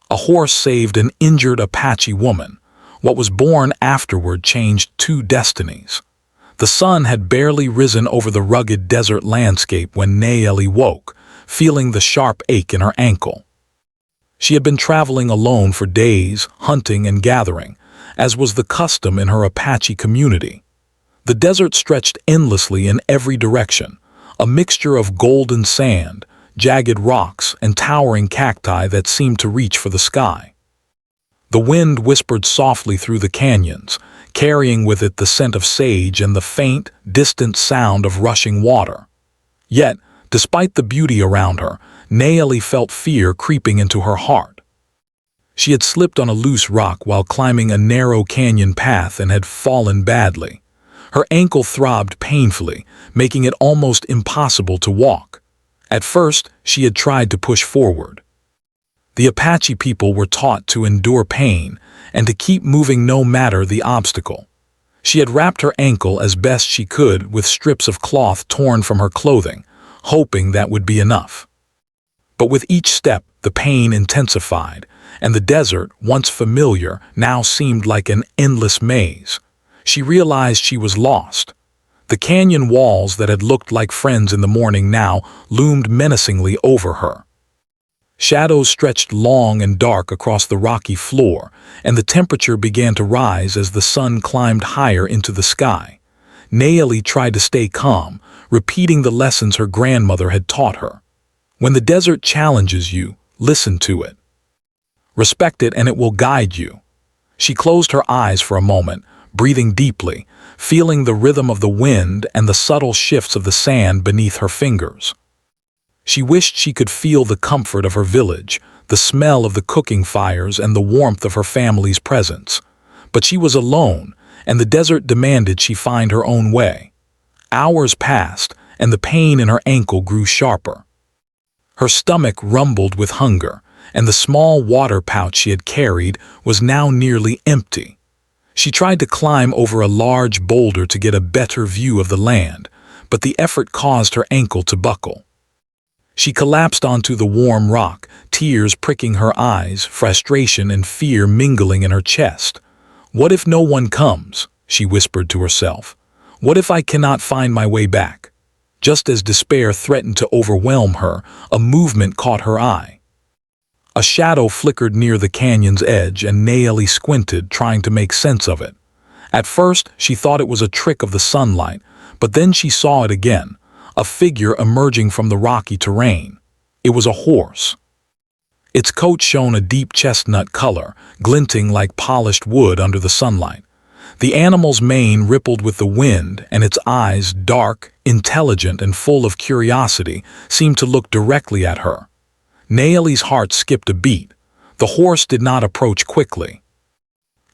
A horse saved an injured Apache woman. What was born afterward changed two destinies. The sun had barely risen over the rugged desert landscape when Nayeli woke, feeling the sharp ache in her ankle. She had been traveling alone for days, hunting and gathering, as was the custom in her Apache community. The desert stretched endlessly in every direction, a mixture of golden sand, jagged rocks, and towering cacti that seemed to reach for the sky. The wind whispered softly through the canyons, carrying with it the scent of sage and the faint, distant sound of rushing water. Yet, despite the beauty around her, Nayeli felt fear creeping into her heart. She had slipped on a loose rock while climbing a narrow canyon path and had fallen badly. Her ankle throbbed painfully, making it almost impossible to walk. At first, she had tried to push forward. The Apache people were taught to endure pain and to keep moving no matter the obstacle. She had wrapped her ankle as best she could with strips of cloth torn from her clothing, hoping that would be enough. But with each step, the pain intensified, and the desert, once familiar, now seemed like an endless maze. She realized she was lost. The canyon walls that had looked like friends in the morning now loomed menacingly over her. Shadows stretched long and dark across the rocky floor, and the temperature began to rise as the sun climbed higher into the sky. Nayeli tried to stay calm, repeating the lessons her grandmother had taught her. When the desert challenges you, listen to it. Respect it and it will guide you. She closed her eyes for a moment, breathing deeply, feeling the rhythm of the wind and the subtle shifts of the sand beneath her fingers. She wished she could feel the comfort of her village, the smell of the cooking fires and the warmth of her family's presence. But she was alone, and the desert demanded she find her own way. Hours passed, and the pain in her ankle grew sharper. Her stomach rumbled with hunger, and the small water pouch she had carried was now nearly empty. She tried to climb over a large boulder to get a better view of the land, but the effort caused her ankle to buckle. She collapsed onto the warm rock, tears pricking her eyes, frustration and fear mingling in her chest. "What if no one comes?" she whispered to herself. "What if I cannot find my way back?" Just as despair threatened to overwhelm her, a movement caught her eye. A shadow flickered near the canyon's edge, and Nayeli squinted, trying to make sense of it. At first, she thought it was a trick of the sunlight, but then she saw it again, a figure emerging from the rocky terrain. It was a horse. Its coat shone a deep chestnut color, glinting like polished wood under the sunlight. The animal's mane rippled with the wind, and its eyes, dark, intelligent, and full of curiosity, seemed to look directly at her. Nayeli's heart skipped a beat. The horse did not approach quickly.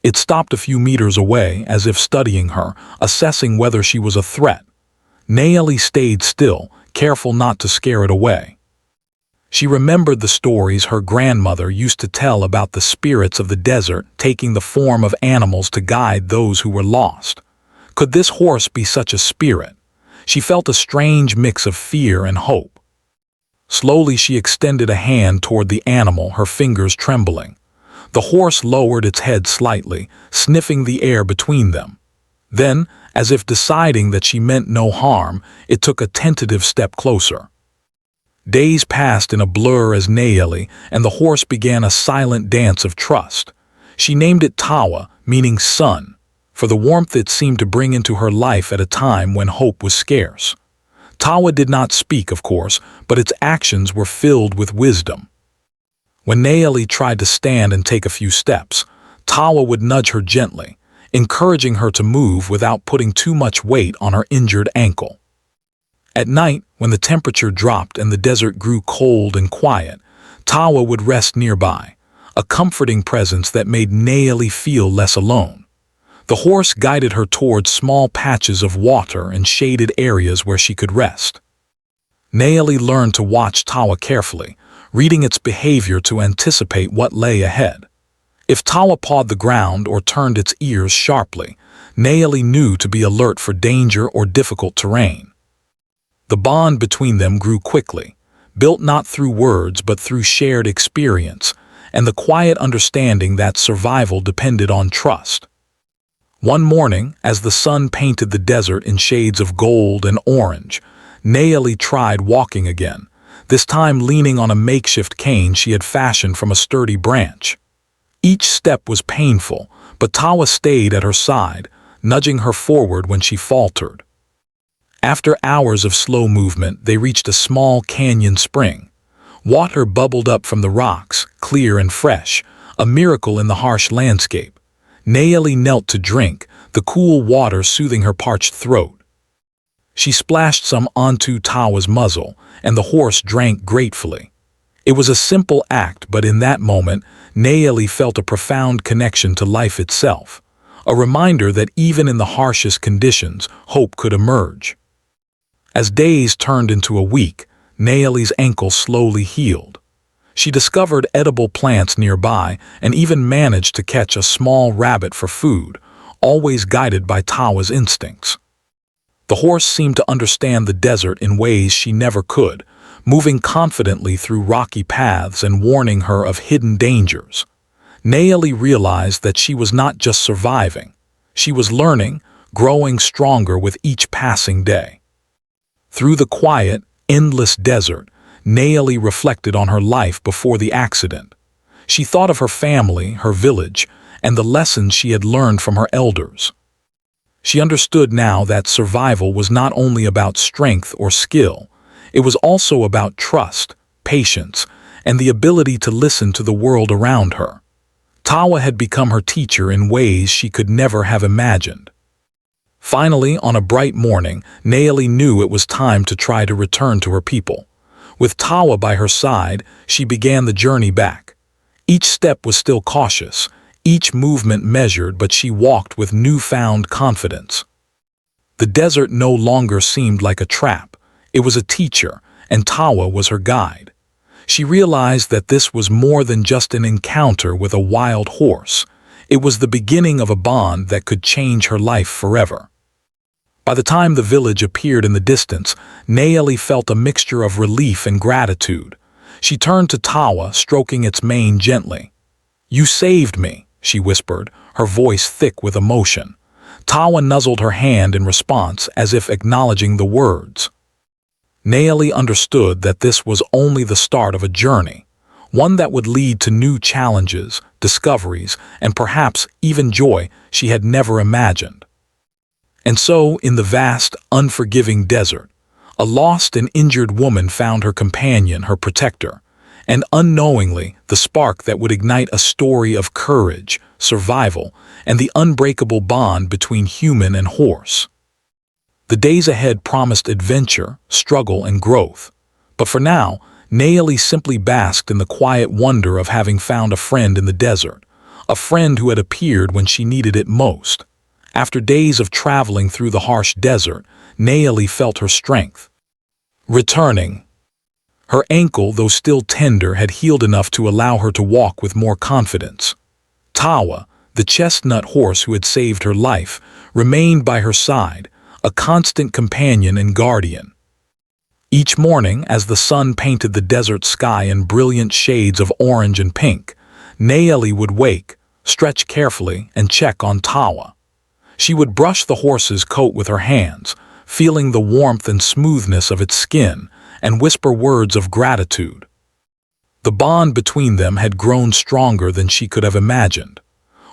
It stopped a few meters away, as if studying her, assessing whether she was a threat. Nayeli stayed still, careful not to scare it away. She remembered the stories her grandmother used to tell about the spirits of the desert taking the form of animals to guide those who were lost. Could this horse be such a spirit? She felt a strange mix of fear and hope. Slowly she extended a hand toward the animal, her fingers trembling. The horse lowered its head slightly, sniffing the air between them. Then, as if deciding that she meant no harm, it took a tentative step closer. Days passed in a blur as Nayeli and the horse began a silent dance of trust. She named it Tawa, meaning sun, for the warmth it seemed to bring into her life at a time when hope was scarce. Tawa did not speak, of course, but its actions were filled with wisdom. When Nayeli tried to stand and take a few steps, Tawa would nudge her gently, encouraging her to move without putting too much weight on her injured ankle. At night, when the temperature dropped and the desert grew cold and quiet, Tawa would rest nearby, a comforting presence that made Nayeli feel less alone. The horse guided her towards small patches of water and shaded areas where she could rest. Nayeli learned to watch Tawa carefully, reading its behavior to anticipate what lay ahead. If Tawa pawed the ground or turned its ears sharply, Nayeli knew to be alert for danger or difficult terrain. The bond between them grew quickly, built not through words but through shared experience, and the quiet understanding that survival depended on trust. One morning, as the sun painted the desert in shades of gold and orange, Nayeli tried walking again, this time leaning on a makeshift cane she had fashioned from a sturdy branch. Each step was painful, but Tawa stayed at her side, nudging her forward when she faltered. After hours of slow movement, they reached a small canyon spring. Water bubbled up from the rocks, clear and fresh, a miracle in the harsh landscape. Nayeli knelt to drink, the cool water soothing her parched throat. She splashed some onto Tawa's muzzle, and the horse drank gratefully. It was a simple act, but in that moment, Nayeli felt a profound connection to life itself, a reminder that even in the harshest conditions, hope could emerge. As days turned into a week, Nayeli's ankle slowly healed. She discovered edible plants nearby and even managed to catch a small rabbit for food, always guided by Tawa's instincts. The horse seemed to understand the desert in ways she never could, moving confidently through rocky paths and warning her of hidden dangers. Nayeli realized that she was not just surviving. She was learning, growing stronger with each passing day. Through the quiet, endless desert, Nayeli reflected on her life before the accident. She thought of her family, her village, and the lessons she had learned from her elders. She understood now that survival was not only about strength or skill, it was also about trust, patience, and the ability to listen to the world around her. Tawa had become her teacher in ways she could never have imagined. Finally, on a bright morning, Nayeli knew it was time to try to return to her people. With Tawa by her side, she began the journey back. Each step was still cautious, each movement measured, but she walked with newfound confidence. The desert no longer seemed like a trap. It was a teacher, and Tawa was her guide. She realized that this was more than just an encounter with a wild horse. It was the beginning of a bond that could change her life forever. By the time the village appeared in the distance, Nayeli felt a mixture of relief and gratitude. She turned to Tawa, stroking its mane gently. "You saved me," she whispered, her voice thick with emotion. Tawa nuzzled her hand in response, as if acknowledging the words. Nayeli understood that this was only the start of a journey, one that would lead to new challenges, discoveries, and perhaps even joy she had never imagined. And so, in the vast, unforgiving desert, a lost and injured woman found her companion, her protector, and unknowingly, the spark that would ignite a story of courage, survival, and the unbreakable bond between human and horse. The days ahead promised adventure, struggle, and growth. But for now, Nayeli simply basked in the quiet wonder of having found a friend in the desert, a friend who had appeared when she needed it most. After days of traveling through the harsh desert, Nayeli felt her strength returning. Her ankle, though still tender, had healed enough to allow her to walk with more confidence. Tawa, the chestnut horse who had saved her life, remained by her side, a constant companion and guardian. Each morning, as the sun painted the desert sky in brilliant shades of orange and pink, Nayeli would wake, stretch carefully, and check on Tawa. She would brush the horse's coat with her hands, feeling the warmth and smoothness of its skin, and whisper words of gratitude. The bond between them had grown stronger than she could have imagined.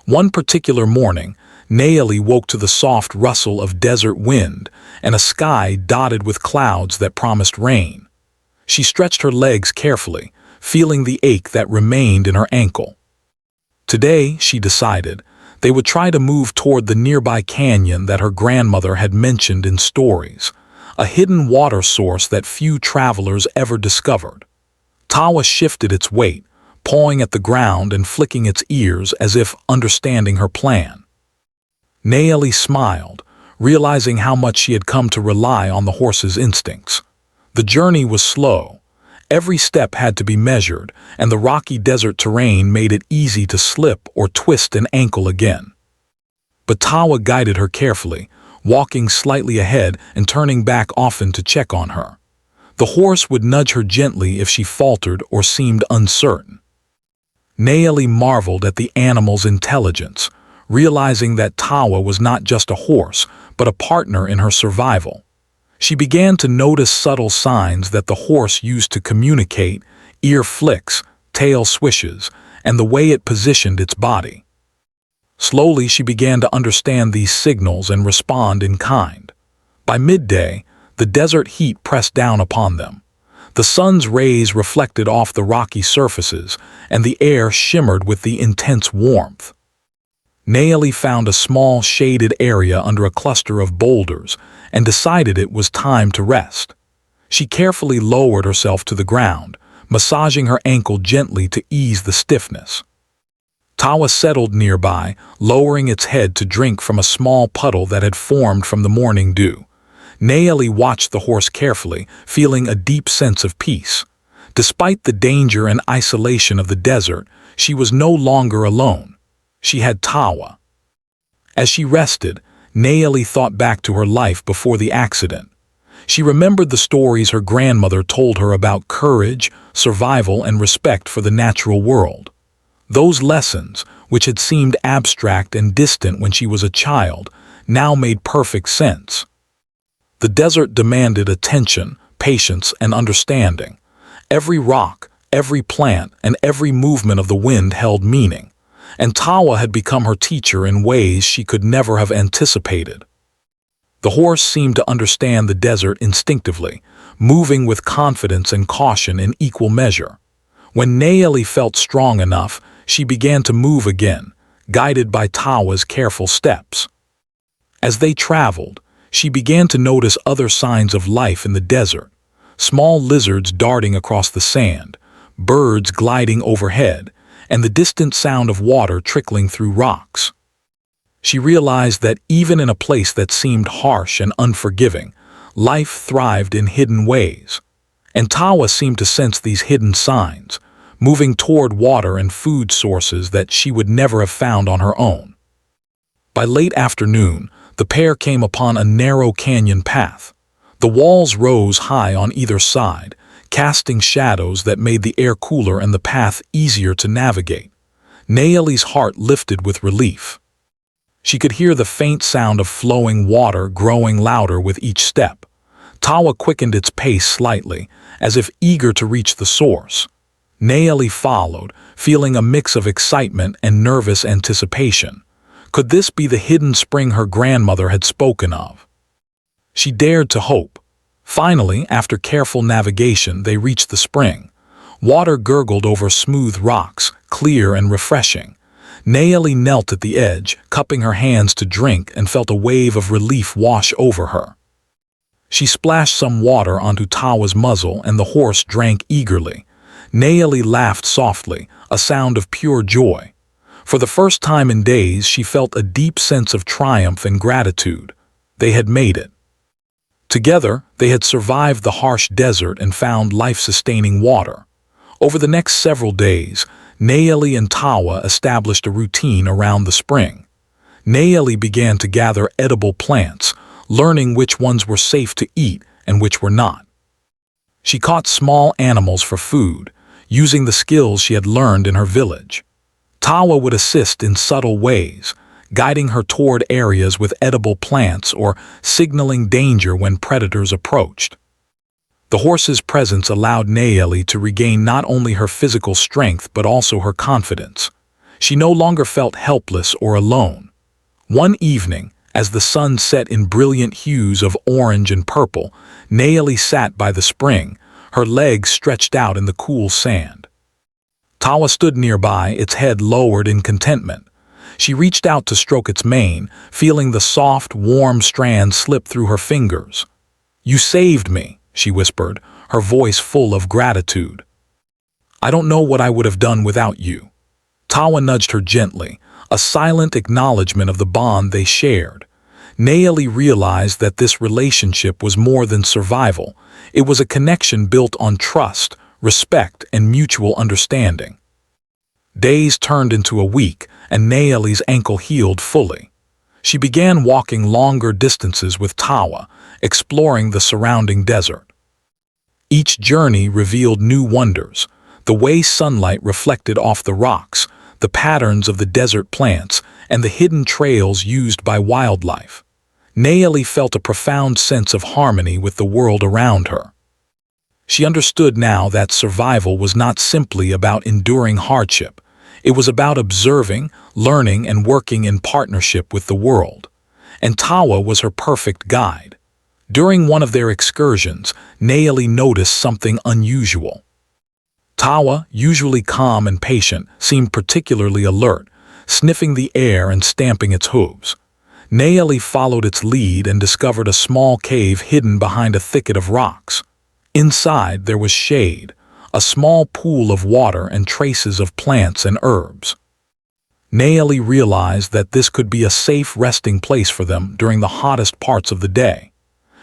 One particular morning, Nayeli woke to the soft rustle of desert wind and a sky dotted with clouds that promised rain. She stretched her legs carefully, feeling the ache that remained in her ankle. Today, she decided, they would try to move toward the nearby canyon that her grandmother had mentioned in stories, a hidden water source that few travelers ever discovered. Tawa shifted its weight, pawing at the ground and flicking its ears as if understanding her plan. Nayeli smiled, realizing how much she had come to rely on the horse's instincts. The journey was slow. Every step had to be measured, and the rocky desert terrain made it easy to slip or twist an ankle again. But Tawa guided her carefully, walking slightly ahead and turning back often to check on her. The horse would nudge her gently if she faltered or seemed uncertain. Naeli marveled at the animal's intelligence, realizing that Tawa was not just a horse, but a partner in her survival. She began to notice subtle signs that the horse used to communicate: ear flicks, tail swishes, and the way it positioned its body. Slowly, she began to understand these signals and respond in kind. By midday, the desert heat pressed down upon them. The sun's rays reflected off the rocky surfaces, and the air shimmered with the intense warmth. Naeli found a small shaded area under a cluster of boulders and decided it was time to rest. She carefully lowered herself to the ground, massaging her ankle gently to ease the stiffness. Tawa settled nearby, lowering its head to drink from a small puddle that had formed from the morning dew. Naeli watched the horse carefully, feeling a deep sense of peace. Despite the danger and isolation of the desert, she was no longer alone. She had Tawa. As she rested, Naeli thought back to her life before the accident. She remembered the stories her grandmother told her about courage, survival, and respect for the natural world. Those lessons, which had seemed abstract and distant when she was a child, now made perfect sense. The desert demanded attention, patience, and understanding. Every rock, every plant, and every movement of the wind held meaning, and Tawa had become her teacher in ways she could never have anticipated. The horse seemed to understand the desert instinctively, moving with confidence and caution in equal measure. When Naeli felt strong enough, she began to move again, guided by Tawa's careful steps. As they traveled, she began to notice other signs of life in the desert: small lizards darting across the sand, birds gliding overhead, and the distant sound of water trickling through rocks. She realized that even in a place that seemed harsh and unforgiving, life thrived in hidden ways. And Tawa seemed to sense these hidden signs, moving toward water and food sources that she would never have found on her own. By late afternoon, the pair came upon a narrow canyon path. The walls rose high on either side, casting shadows that made the air cooler and the path easier to navigate. Naeli's heart lifted with relief. She could hear the faint sound of flowing water growing louder with each step. Tawa quickened its pace slightly, as if eager to reach the source. Naeli followed, feeling a mix of excitement and nervous anticipation. Could this be the hidden spring her grandmother had spoken of? She dared to hope. Finally, after careful navigation, they reached the spring. Water gurgled over smooth rocks, clear and refreshing. Naeli knelt at the edge, cupping her hands to drink, and felt a wave of relief wash over her. She splashed some water onto Tawa's muzzle, and the horse drank eagerly. Naeli laughed softly, a sound of pure joy. For the first time in days, she felt a deep sense of triumph and gratitude. They had made it. Together, they had survived the harsh desert and found life-sustaining water. Over the next several days, Naeli and Tawa established a routine around the spring. Naeli began to gather edible plants, learning which ones were safe to eat and which were not. She caught small animals for food, using the skills she had learned in her village. Tawa would assist in subtle ways, guiding her toward areas with edible plants or signaling danger when predators approached. The horse's presence allowed Naeli to regain not only her physical strength but also her confidence. She no longer felt helpless or alone. One evening, as the sun set in brilliant hues of orange and purple, Naeli sat by the spring, her legs stretched out in the cool sand. Tawa stood nearby, its head lowered in contentment. She reached out to stroke its mane, feeling the soft, warm strands slip through her fingers. "You saved me," she whispered, her voice full of gratitude. "I don't know what I would have done without you." Tawa nudged her gently, a silent acknowledgement of the bond they shared. Naeli realized that this relationship was more than survival. It was a connection built on trust, respect, and mutual understanding. Days turned into a week, and Naeli's ankle healed fully. She began walking longer distances with Tawa, exploring the surrounding desert. Each journey revealed new wonders: the way sunlight reflected off the rocks, the patterns of the desert plants, and the hidden trails used by wildlife. Nayeli felt a profound sense of harmony with the world around her. She understood now that survival was not simply about enduring hardship. It was about observing, learning, and working in partnership with the world. And Tawa was her perfect guide. During one of their excursions, Nayeli noticed something unusual. Tawa, usually calm and patient, seemed particularly alert, sniffing the air and stamping its hooves. Nayeli followed its lead and discovered a small cave hidden behind a thicket of rocks. Inside there was shade, a small pool of water and traces of plants and herbs. Nayeli realized that this could be a safe resting place for them during the hottest parts of the day.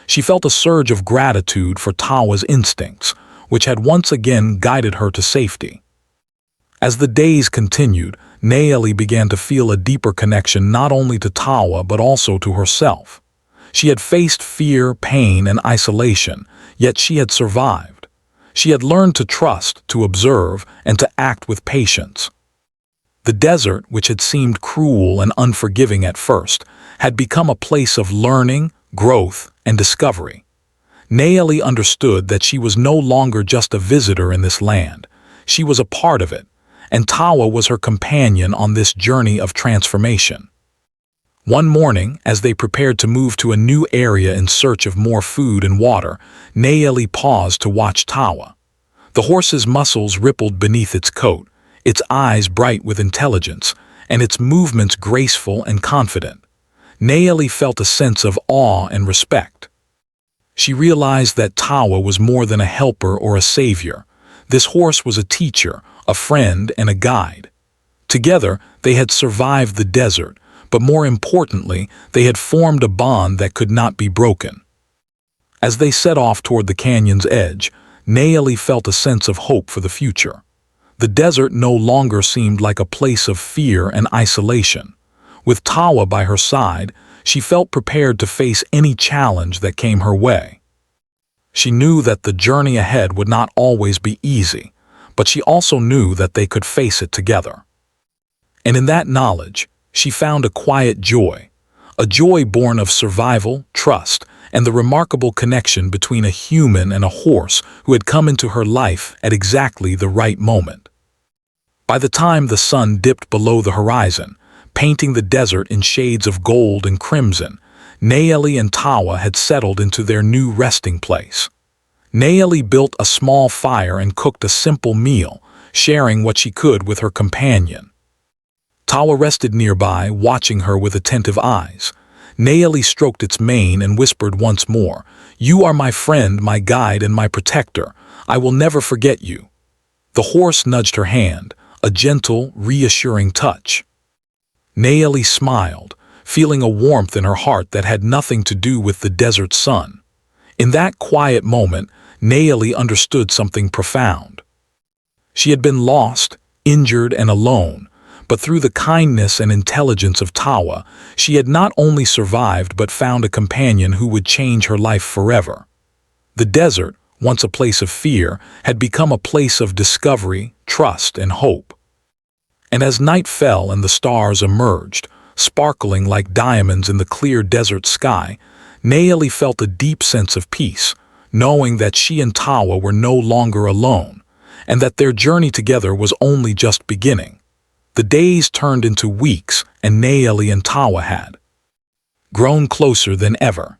She felt a surge of gratitude for Tawa's instincts, which had once again guided her to safety. As the days continued, Nayeli began to feel a deeper connection not only to Tawa but also to herself. She had faced fear, pain, and isolation, yet she had survived. She had learned to trust, to observe, and to act with patience. The desert, which had seemed cruel and unforgiving at first, had become a place of learning, growth, and discovery. Nayeli understood that she was no longer just a visitor in this land. She was a part of it, and Tawa was her companion on this journey of transformation. One morning, as they prepared to move to a new area in search of more food and water, Nayeli paused to watch Tawa. The horse's muscles rippled beneath its coat, its eyes bright with intelligence, and its movements graceful and confident. Nayeli felt a sense of awe and respect. She realized that Tawa was more than a helper or a savior. This horse was a teacher, a friend, and a guide. Together, they had survived the desert, but more importantly, they had formed a bond that could not be broken. As they set off toward the canyon's edge, Nayeli felt a sense of hope for the future. The desert no longer seemed like a place of fear and isolation. With Tawa by her side, she felt prepared to face any challenge that came her way. She knew that the journey ahead would not always be easy, but she also knew that they could face it together. And in that knowledge, she found a quiet joy, a joy born of survival, trust, and the remarkable connection between a human and a horse who had come into her life at exactly the right moment. By the time the sun dipped below the horizon, painting the desert in shades of gold and crimson, Nayeli and Tawa had settled into their new resting place. Nayeli built a small fire and cooked a simple meal, sharing what she could with her companion. Tawa rested nearby, watching her with attentive eyes. Nayeli stroked its mane and whispered once more, "You are my friend, my guide, and my protector. I will never forget you." The horse nudged her hand, a gentle, reassuring touch. Nayeli smiled, feeling a warmth in her heart that had nothing to do with the desert sun. In that quiet moment, Nayeli understood something profound. She had been lost, injured, and alone, but through the kindness and intelligence of Tawa, she had not only survived but found a companion who would change her life forever. The desert, once a place of fear, had become a place of discovery, trust, and hope. And as night fell and the stars emerged, sparkling like diamonds in the clear desert sky, Nayeli felt a deep sense of peace, knowing that she and Tawa were no longer alone, and that their journey together was only just beginning. The days turned into weeks, and Nayeli and Tawa had grown closer than ever.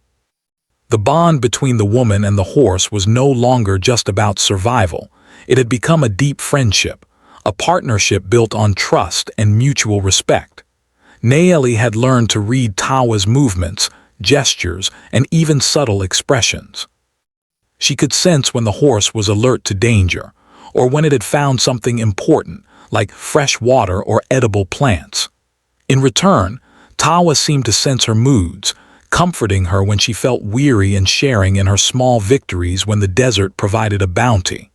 The bond between the woman and the horse was no longer just about survival. It had become a deep friendship, a partnership built on trust and mutual respect. Nayeli had learned to read Tawa's movements, gestures, and even subtle expressions. She could sense when the horse was alert to danger, or when it had found something important, like fresh water or edible plants. In return, Tawa seemed to sense her moods, comforting her when she felt weary and sharing in her small victories when the desert provided a bounty.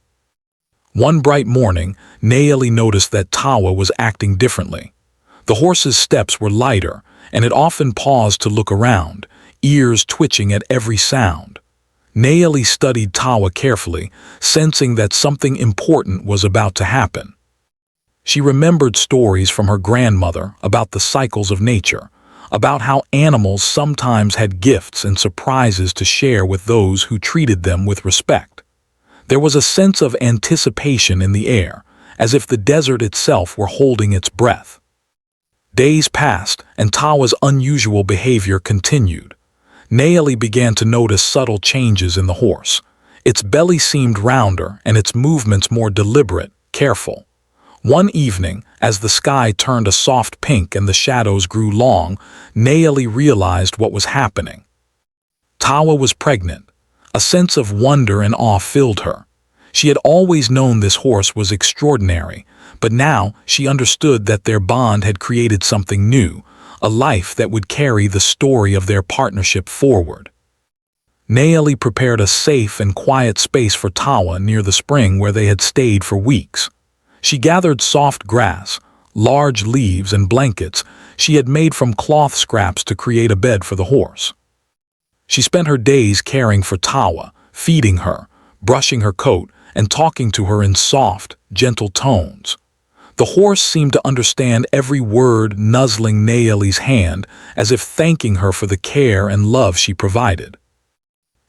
One bright morning, Nayeli noticed that Tawa was acting differently. The horse's steps were lighter, and it often paused to look around, ears twitching at every sound. Nayeli studied Tawa carefully, sensing that something important was about to happen. She remembered stories from her grandmother about the cycles of nature, about how animals sometimes had gifts and surprises to share with those who treated them with respect. There was a sense of anticipation in the air, as if the desert itself were holding its breath. Days passed, and Tawa's unusual behavior continued. Nayeli began to notice subtle changes in the horse. Its belly seemed rounder and its movements more deliberate, careful. One evening, as the sky turned a soft pink and the shadows grew long, Nayeli realized what was happening. Tawa was pregnant. A sense of wonder and awe filled her. She had always known this horse was extraordinary, but now she understood that their bond had created something new, a life that would carry the story of their partnership forward. Nayeli prepared a safe and quiet space for Tawa near the spring where they had stayed for weeks. She gathered soft grass, large leaves and blankets she had made from cloth scraps to create a bed for the horse. She spent her days caring for Tawa, feeding her, brushing her coat, and talking to her in soft, gentle tones. The horse seemed to understand every word, nuzzling Nayeli's hand as if thanking her for the care and love she provided.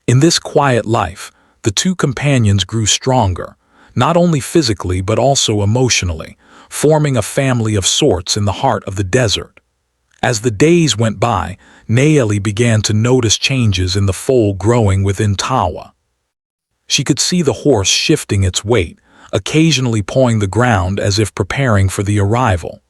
In this quiet life, the two companions grew stronger, not only physically but also emotionally, forming a family of sorts in the heart of the desert. As the days went by, Nayeli began to notice changes in the foal growing within Tawa. She could see the horse shifting its weight, occasionally pawing the ground as if preparing for the arrival.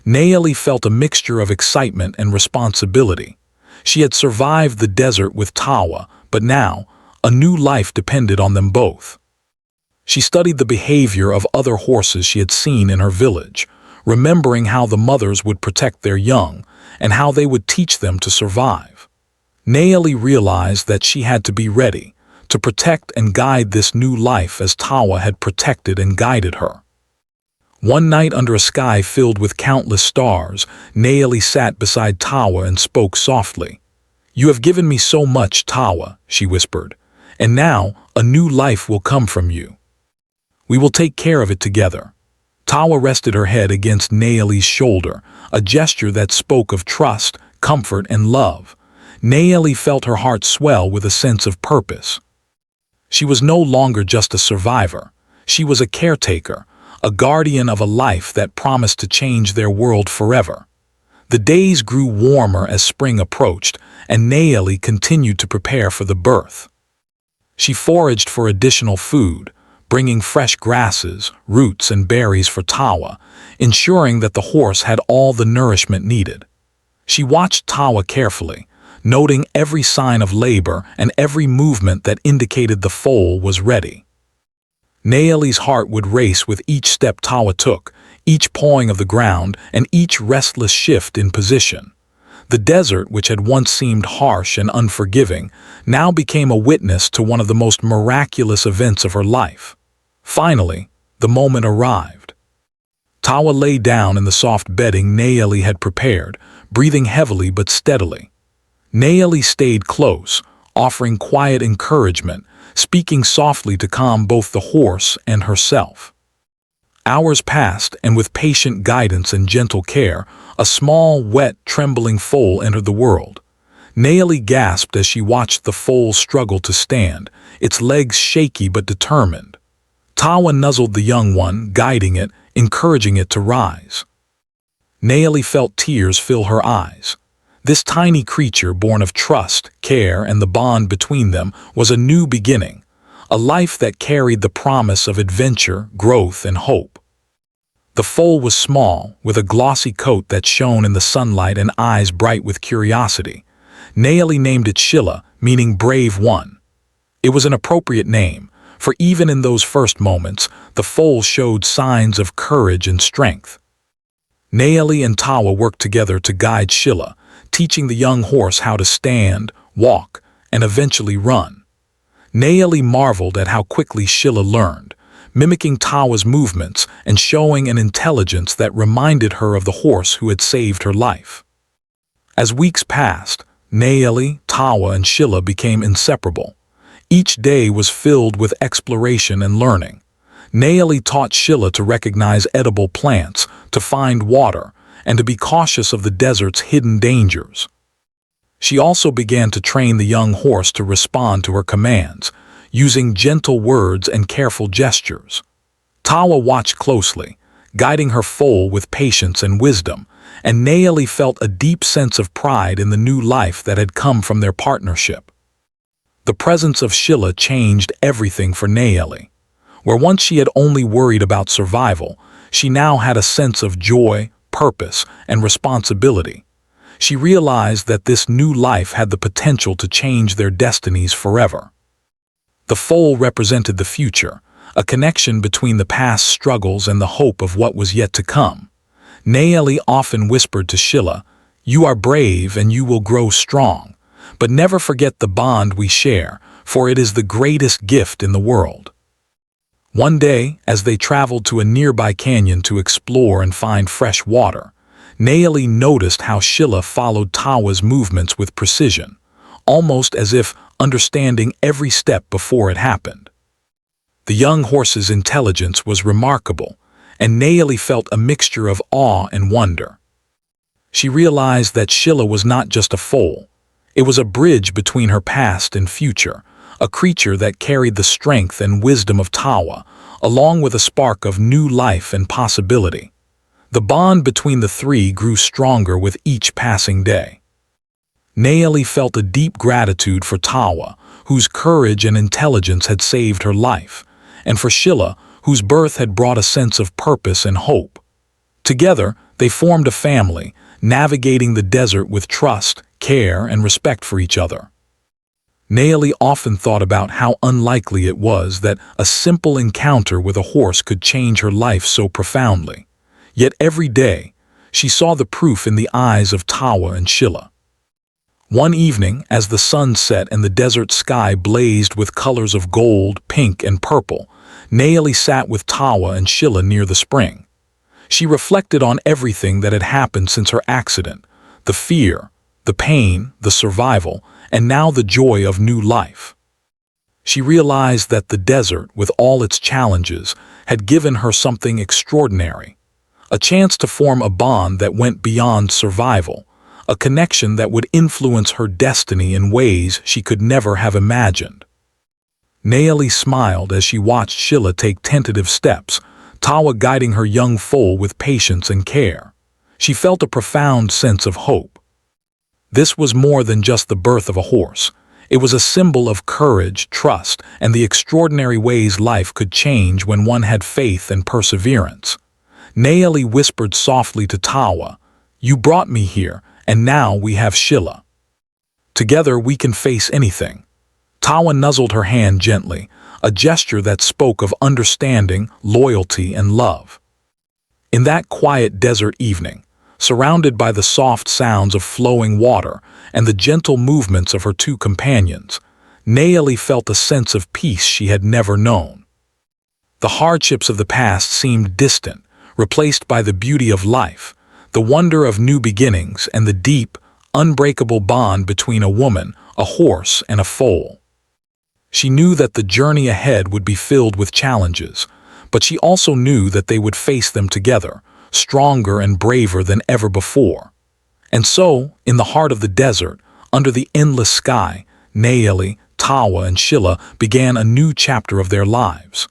Nayeli felt a mixture of excitement and responsibility. She had survived the desert with Tawa, but now, a new life depended on them both. She studied the behavior of other horses she had seen in her village, remembering how the mothers would protect their young and how they would teach them to survive. Nayeli realized that she had to be ready, to protect and guide this new life as Tawa had protected and guided her. One night under a sky filled with countless stars, Nayeli sat beside Tawa and spoke softly. "You have given me so much, Tawa," she whispered, "and now a new life will come from you. We will take care of it together." Tawa rested her head against Nayeli's shoulder, a gesture that spoke of trust, comfort, and love. Nayeli felt her heart swell with a sense of purpose. She was no longer just a survivor. She was a caretaker, a guardian of a life that promised to change their world forever. The days grew warmer as spring approached, and Nayeli continued to prepare for the birth. She foraged for additional food, bringing fresh grasses, roots, and berries for Tawa, ensuring that the horse had all the nourishment needed. She watched Tawa carefully, noting every sign of labor and every movement that indicated the foal was ready. Nayeli's heart would race with each step Tawa took, each pawing of the ground and each restless shift in position. The desert, which had once seemed harsh and unforgiving, now became a witness to one of the most miraculous events of her life. Finally, the moment arrived. Tawa lay down in the soft bedding Nayeli had prepared, breathing heavily but steadily. Nayeli stayed close, offering quiet encouragement, speaking softly to calm both the horse and herself. Hours passed, and with patient guidance and gentle care, a small, wet, trembling foal entered the world. Nayeli gasped as she watched the foal struggle to stand, its legs shaky but determined. Tawa nuzzled the young one, guiding it, encouraging it to rise. Nayeli felt tears fill her eyes. This tiny creature, born of trust, care, and the bond between them, was a new beginning, a life that carried the promise of adventure, growth, and hope. The foal was small, with a glossy coat that shone in the sunlight and eyes bright with curiosity. Nayeli named it Shilla, meaning brave one. It was an appropriate name, for even in those first moments, the foal showed signs of courage and strength. Nayeli and Tawa worked together to guide Shilla, teaching the young horse how to stand, walk, and eventually run. Nayeli marveled at how quickly Shilla learned, mimicking Tawa's movements and showing an intelligence that reminded her of the horse who had saved her life. As weeks passed, Nayeli, Tawa, and Shilla became inseparable. Each day was filled with exploration and learning. Nayeli taught Sheila to recognize edible plants, to find water, and to be cautious of the desert's hidden dangers. She also began to train the young horse to respond to her commands, using gentle words and careful gestures. Tawa watched closely, guiding her foal with patience and wisdom, and Nayeli felt a deep sense of pride in the new life that had come from their partnership. The presence of Sheila changed everything for Nayeli. Where once she had only worried about survival, she now had a sense of joy, purpose, and responsibility. She realized that this new life had the potential to change their destinies forever. The foal represented the future, a connection between the past struggles and the hope of what was yet to come. Nayeli often whispered to Sheila, "You are brave and you will grow strong, but never forget the bond we share, for it is the greatest gift in the world." One day, as they traveled to a nearby canyon to explore and find fresh water, Nayeli noticed how Sheila followed Tawa's movements with precision, almost as if understanding every step before it happened. The young horse's intelligence was remarkable, and Nayeli felt a mixture of awe and wonder. She realized that Sheila was not just a foal. It was a bridge between her past and future, a creature that carried the strength and wisdom of Tawa, along with a spark of new life and possibility. The bond between the three grew stronger with each passing day. Nayeli felt a deep gratitude for Tawa, whose courage and intelligence had saved her life, and for Sheila, whose birth had brought a sense of purpose and hope. Together, they formed a family, navigating the desert with trust, care, and respect for each other. Nayeli often thought about how unlikely it was that a simple encounter with a horse could change her life so profoundly. Yet every day, she saw the proof in the eyes of Tawa and Sheila. One evening, as the sun set and the desert sky blazed with colors of gold, pink, and purple, Nayeli sat with Tawa and Sheila near the spring. She reflected on everything that had happened since her accident, the fear, the pain, the survival, and now the joy of new life. She realized that the desert, with all its challenges, had given her something extraordinary, a chance to form a bond that went beyond survival, a connection that would influence her destiny in ways she could never have imagined. Nayeli smiled as she watched Sheila take tentative steps, Tawa guiding her young foal with patience and care. She felt a profound sense of hope. This was more than just the birth of a horse. It was a symbol of courage, trust, and the extraordinary ways life could change when one had faith and perseverance. Nayeli whispered softly to Tawa, "You brought me here, and now we have Sheila. Together we can face anything." Tawa nuzzled her hand gently, a gesture that spoke of understanding, loyalty, and love. In that quiet desert evening, surrounded by the soft sounds of flowing water and the gentle movements of her two companions, Nayeli felt a sense of peace she had never known. The hardships of the past seemed distant, replaced by the beauty of life, the wonder of new beginnings, and the deep, unbreakable bond between a woman, a horse, and a foal. She knew that the journey ahead would be filled with challenges, but she also knew that they would face them together, stronger and braver than ever before. And so, in the heart of the desert, under the endless sky, Nayeli, Tawa, and Sheila began a new chapter of their lives.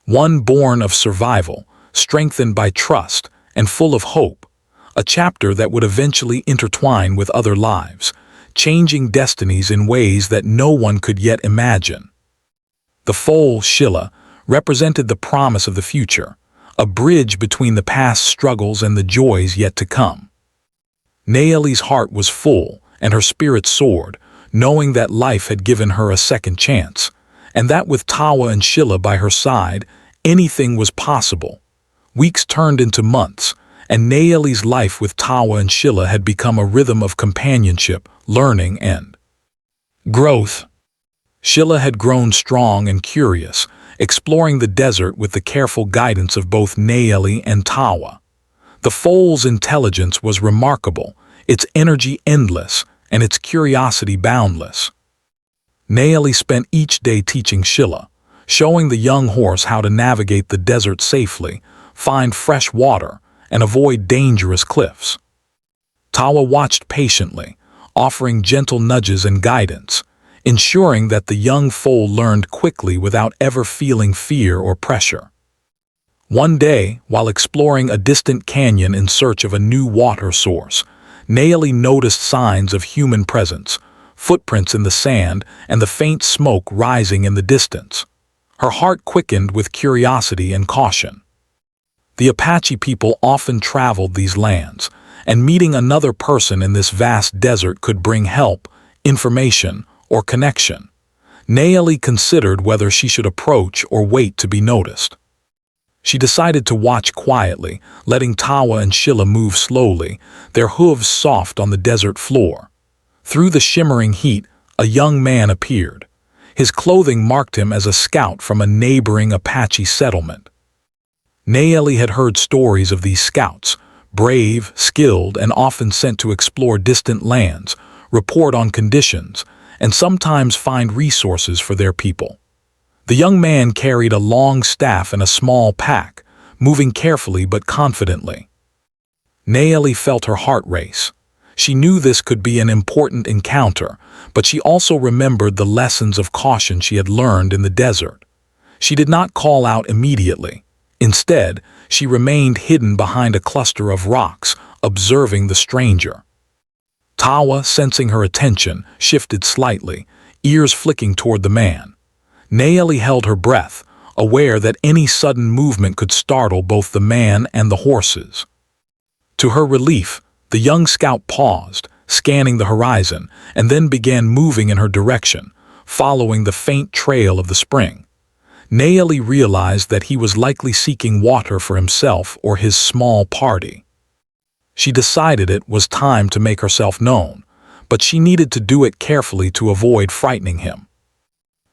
One born of survival, strengthened by trust, and full of hope, a chapter that would eventually intertwine with other lives, changing destinies in ways that no one could yet imagine. The foal, Sheila, represented the promise of the future, a bridge between the past struggles and the joys yet to come. Nayeli's heart was full, and her spirit soared, knowing that life had given her a second chance, and that with Tawa and Sheila by her side, anything was possible. Weeks turned into months, and Nayeli's life with Tawa and Sheila had become a rhythm of companionship, learning, and growth. Sheila had grown strong and curious, exploring the desert with the careful guidance of both Nayeli and Tawa. The foal's intelligence was remarkable, its energy endless, and its curiosity boundless. Naeli spent each day teaching Sheila, showing the young horse how to navigate the desert safely, find fresh water, and avoid dangerous cliffs. Tawa watched patiently, offering gentle nudges and guidance, ensuring that the young foal learned quickly without ever feeling fear or pressure. One day, while exploring a distant canyon in search of a new water source, Naeli noticed signs of human presence, footprints in the sand, and the faint smoke rising in the distance. Her heart quickened with curiosity and caution. The Apache people often traveled these lands, and meeting another person in this vast desert could bring help, information, or connection. Naeli considered whether she should approach or wait to be noticed. She decided to watch quietly, letting Tawa and Sheila move slowly, their hooves soft on the desert floor. Through the shimmering heat, a young man appeared. His clothing marked him as a scout from a neighboring Apache settlement. Naeli had heard stories of these scouts, brave, skilled, and often sent to explore distant lands, report on conditions, and sometimes find resources for their people. The young man carried a long staff and a small pack, moving carefully but confidently. Naeli felt her heart race. She knew this could be an important encounter, but she also remembered the lessons of caution she had learned in the desert. She did not call out immediately. Instead, she remained hidden behind a cluster of rocks, observing the stranger. Tawa, sensing her attention, shifted slightly, ears flicking toward the man. Naeli held her breath, aware that any sudden movement could startle both the man and the horses. To her relief, the young scout paused, scanning the horizon, and then began moving in her direction, following the faint trail of the spring. Naeli realized that he was likely seeking water for himself or his small party. She decided it was time to make herself known, but she needed to do it carefully to avoid frightening him.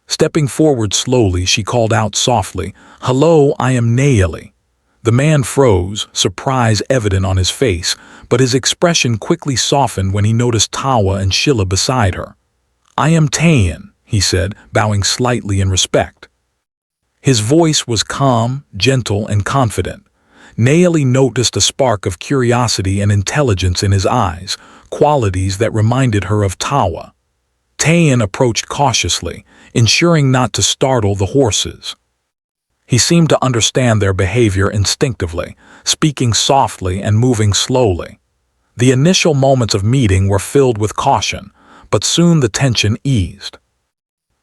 Stepping forward slowly, she called out softly, "Hello, I am Naeli." The man froze, surprise evident on his face, but his expression quickly softened when he noticed Tawa and Sheila beside her. "I am Tayan," he said, bowing slightly in respect. His voice was calm, gentle, and confident. Naeli noticed a spark of curiosity and intelligence in his eyes, qualities that reminded her of Tawa. Tayan approached cautiously, ensuring not to startle the horses. He seemed to understand their behavior instinctively, speaking softly and moving slowly. The initial moments of meeting were filled with caution, but soon the tension eased.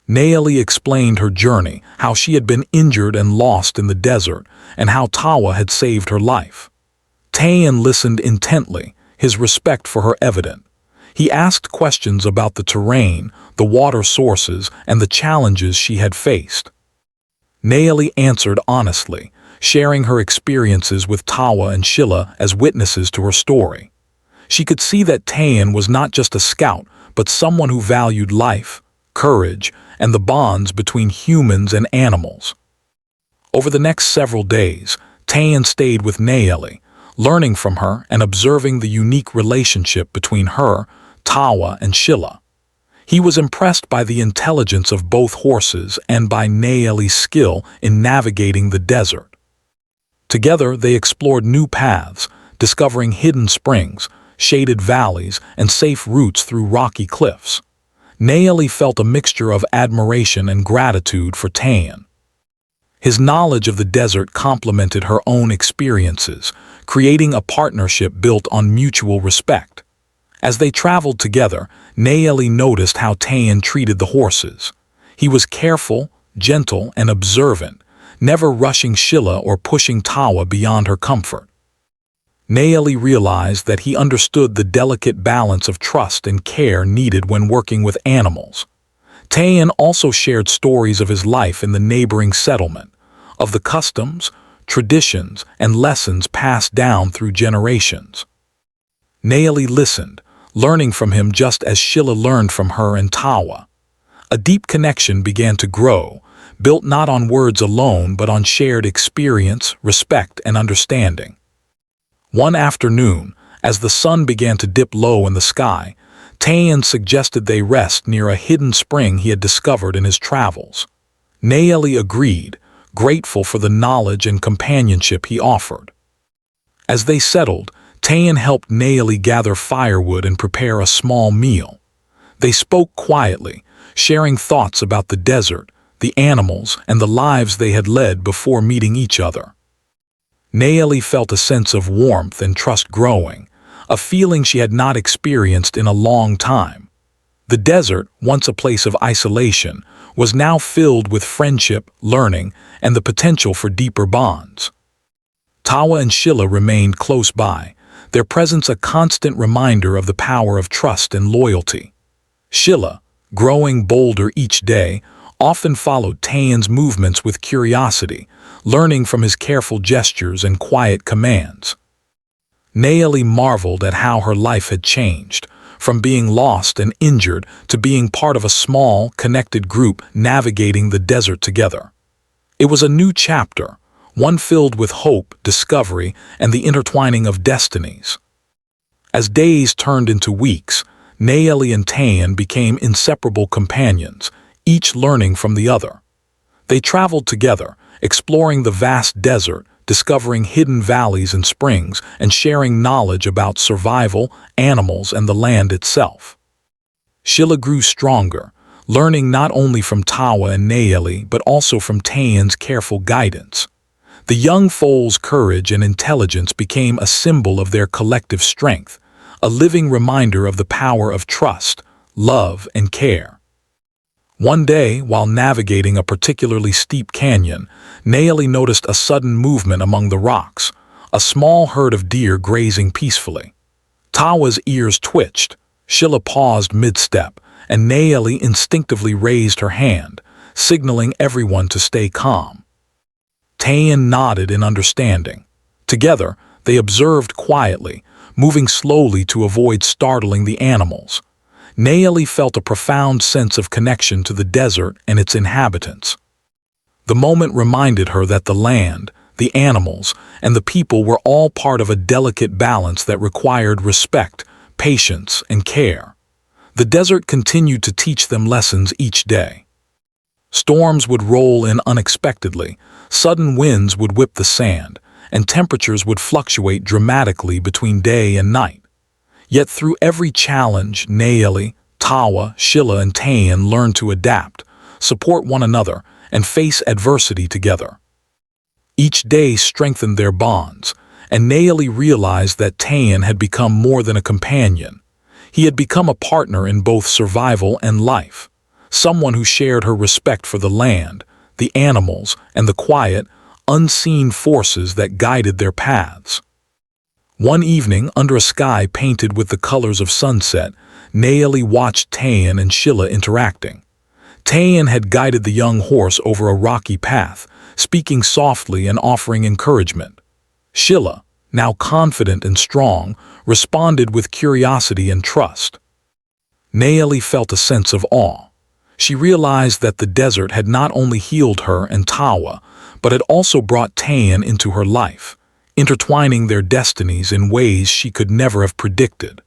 Naeli explained her journey, how she had been injured and lost in the desert, and how Tawa had saved her life. Tayan listened intently, his respect for her evident. He asked questions about the terrain, the water sources, and the challenges she had faced. Naeli answered honestly, sharing her experiences with Tawa and Sheila as witnesses to her story. She could see that Tayan was not just a scout, but someone who valued life, courage, and the bonds between humans and animals. Over the next several days, Tayan stayed with Naeli, learning from her and observing the unique relationship between her, Tawa, and Sheila. He was impressed by the intelligence of both horses and by Naeli's skill in navigating the desert. Together, they explored new paths, discovering hidden springs, shaded valleys, and safe routes through rocky cliffs. Naeli felt a mixture of admiration and gratitude for Tayan. His knowledge of the desert complemented her own experiences, creating a partnership built on mutual respect. As they traveled together, Naeli noticed how Tayan treated the horses. He was careful, gentle, and observant, never rushing Sheila or pushing Tawa beyond her comfort. Naeli realized that he understood the delicate balance of trust and care needed when working with animals. Tayan also shared stories of his life in the neighboring settlement, of the customs, traditions, and lessons passed down through generations. Naeli listened, learning from him just as Sheila learned from her and Tawa. A deep connection began to grow, built not on words alone but on shared experience, respect, and understanding. One afternoon, as the sun began to dip low in the sky, Tayan suggested they rest near a hidden spring he had discovered in his travels. Nayeli agreed, grateful for the knowledge and companionship he offered. As they settled, Tayan helped Nayeli gather firewood and prepare a small meal. They spoke quietly, sharing thoughts about the desert, the animals, and the lives they had led before meeting each other. Nayeli felt a sense of warmth and trust growing, a feeling she had not experienced in a long time. The desert, once a place of isolation, was now filled with friendship, learning, and the potential for deeper bonds. Tawa and Sheila remained close by, their presence a constant reminder of the power of trust and loyalty. Sheila, growing bolder each day, often followed Tayan's movements with curiosity, learning from his careful gestures and quiet commands. Nayeli marveled at how her life had changed, from being lost and injured to being part of a small, connected group navigating the desert together. It was a new chapter, one filled with hope, discovery, and the intertwining of destinies. As days turned into weeks, Nayeli and Tayan became inseparable companions, each learning from the other. They traveled together, exploring the vast desert, discovering hidden valleys and springs, and sharing knowledge about survival, animals, and the land itself. Sheila grew stronger, learning not only from Tawa and Nayeli but also from Tayan's careful guidance. The young foal's courage and intelligence became a symbol of their collective strength, a living reminder of the power of trust, love, and care. One day, while navigating a particularly steep canyon, Nayeli noticed a sudden movement among the rocks, a small herd of deer grazing peacefully. Tawa's ears twitched, Sheila paused mid-step, and Nayeli instinctively raised her hand, signaling everyone to stay calm. Tayan nodded in understanding. Together, they observed quietly, moving slowly to avoid startling the animals. Nayeli felt a profound sense of connection to the desert and its inhabitants. The moment reminded her that the land, the animals, and the people were all part of a delicate balance that required respect, patience, and care. The desert continued to teach them lessons each day. Storms would roll in unexpectedly, sudden winds would whip the sand, and temperatures would fluctuate dramatically between day and night. Yet through every challenge, Nayeli, Tawa, Sheila, and Tayan learned to adapt, support one another, and face adversity together. Each day strengthened their bonds, and Nayeli realized that Tayan had become more than a companion. He had become a partner in both survival and life, someone who shared her respect for the land, the animals, and the quiet, unseen forces that guided their paths. One evening, under a sky painted with the colors of sunset, Nayeli watched Tayan and Sheila interacting. Tayan had guided the young horse over a rocky path, speaking softly and offering encouragement. Sheila, now confident and strong, responded with curiosity and trust. Nayeli felt a sense of awe. She realized that the desert had not only healed her and Tawa, but had also brought Tayan into her life, intertwining their destinies in ways she could never have predicted.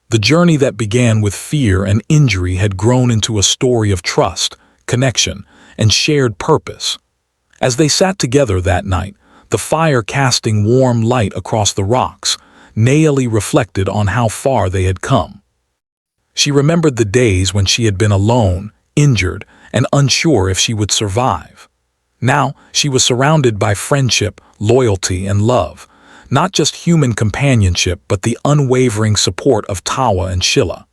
The journey that began with fear and injury had grown into a story of trust, connection, and shared purpose. As they sat together that night, the fire casting warm light across the rocks, Nayeli reflected on how far they had come. She remembered the days when she had been alone, injured, and unsure if she would survive. Now, she was surrounded by friendship, loyalty, and love, not just human companionship but the unwavering support of Tawa and Sheila.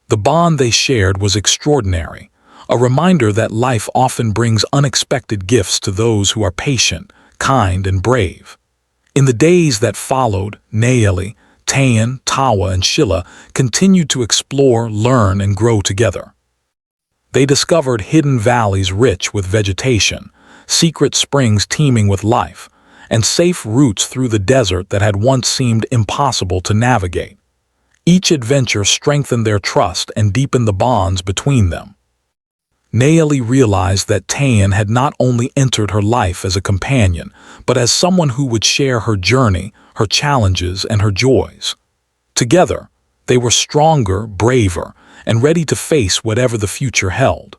The bond they shared was extraordinary, a reminder that life often brings unexpected gifts to those who are patient, kind, and brave. In the days that followed, Nayeli, Tayan, Tawa, and Sheila continued to explore, learn, and grow together. They discovered hidden valleys rich with vegetation, secret springs teeming with life, and safe routes through the desert that had once seemed impossible to navigate. Each adventure strengthened their trust and deepened the bonds between them. Nayeli realized that Tayan had not only entered her life as a companion, but as someone who would share her journey, her challenges, and her joys. Together, They were stronger, braver, and ready to face whatever the future held.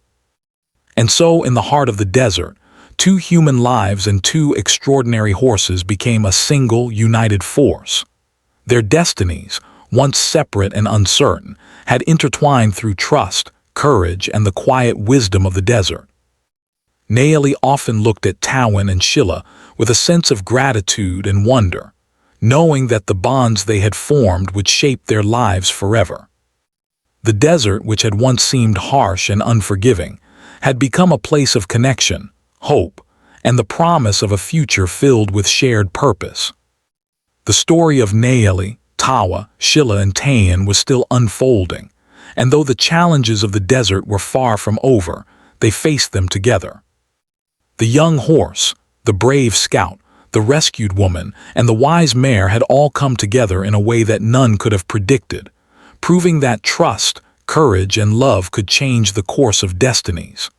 And so, in the heart of the desert, two human lives and two extraordinary horses became a single, united force. Their destinies, once separate and uncertain, had intertwined through trust, courage, and the quiet wisdom of the desert. Naeli often looked at Tawin and Shilla with a sense of gratitude and wonder, knowing that the bonds they had formed would shape their lives forever. The desert, which had once seemed harsh and unforgiving, had become a place of connection, hope, and the promise of a future filled with shared purpose. The story of Naeli, Tawa, Shilla, and Tayan was still unfolding, and though the challenges of the desert were far from over, they faced them together. The young horse, the brave scout, the rescued woman, and the wise mare had all come together in a way that none could have predicted, proving that trust, courage, and love could change the course of destinies.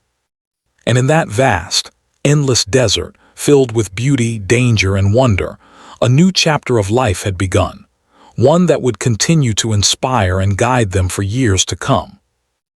And in that vast, endless desert, filled with beauty, danger, and wonder, a new chapter of life had begun, one that would continue to inspire and guide them for years to come.